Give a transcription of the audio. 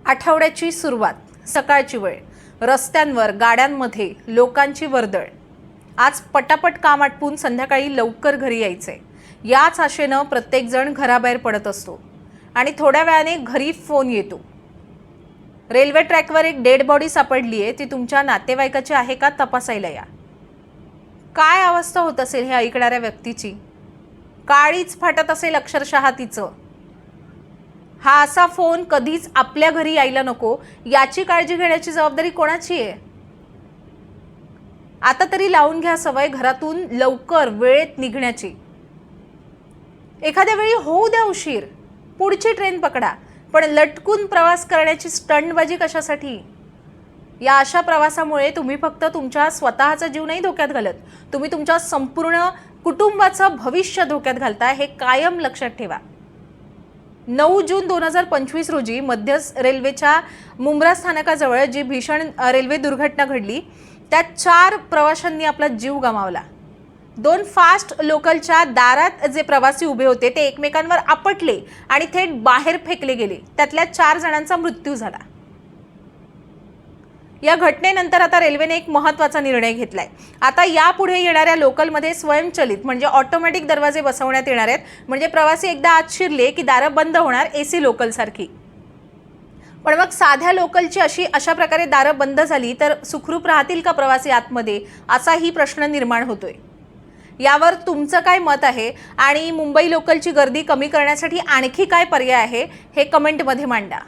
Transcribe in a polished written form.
आठवड्याची सुरुवात, सकाळची वेळ, रस्त्यांवर गाड्यांमध्ये लोकांची वर्दळ। आज पटापट काम आटपून संध्याकाळी लवकर घरी यायचे, याच आशेनं प्रत्येक जण घराबाहेर पडत असतो आणि थोड्या वेळाने घरी फोन येतो। रेल्वे ट्रॅकवर एक डेड बॉडी सापडली आहे, ती तुमच्या नातेवाईकाची आहे का तपासायला या। काय अवस्था होत असेल हे ऐकणाऱ्या व्यक्तीची, काळीच फाटत असेल अक्षरशः तिचं। हा असा फोन कधीच आपल्या घरी यायला नको, याची काळजी घेण्याची जबाबदारी कोणाची आहे? आता तरी लावून घ्या सवय घरातून लवकर वेळेत निघण्याची। एखाद्या वेळी होऊ द्या उशीर, पुढची ट्रेन पकडा, पण लटकून प्रवास करण्याची स्टंटबाजी कशासाठी? या अशा प्रवासामुळे तुम्ही फक्त तुमच्या स्वतःचा जीव नाही धोक्यात घालत, तुम्ही तुमच्या संपूर्ण कुटुंबाचं भविष्य धोक्यात घालता, हे कायम लक्षात ठेवा। 9 जून 2025 रोजी मध्य रेल्वेच्या मुंब्रा स्थानकाजवळ जी भीषण रेल्वे दुर्घटना घडली, त्यात 4 प्रवाशांनी आपला जीव गमावला। 2 फास्ट लोकलच्या दारात जे प्रवासी उभे होते ते एकमेकांवर आपटले आणि थेट बाहेर फेकले गेले, त्यातल्या 4 जणांचा मृत्यू झाला। या घटनेनंतर आता रेल्वेने एक महत्त्वाचा निर्णय घेतलाय। आता यापुढे येणाऱ्या लोकलमध्ये स्वयंचलित म्हणजे ऑटोमॅटिक दरवाजे बसवण्यात येणार आहेत, म्हणजे प्रवासी एकदा आत शिरले की दारं बंद होणार, एसी लोकल सारखी। पण मग साध्या लोकलची अशा प्रकारे दारं बंद झाली तर सुखरूप राहतील का प्रवासी आतमध्ये, असाही प्रश्न निर्माण होतोय। यावर तुमचं काय मत आहे आणि मुंबई लोकलची गर्दी कमी करण्यासाठी आणखी काय पर्याय आहे, हे कमेंटमध्ये मांडा।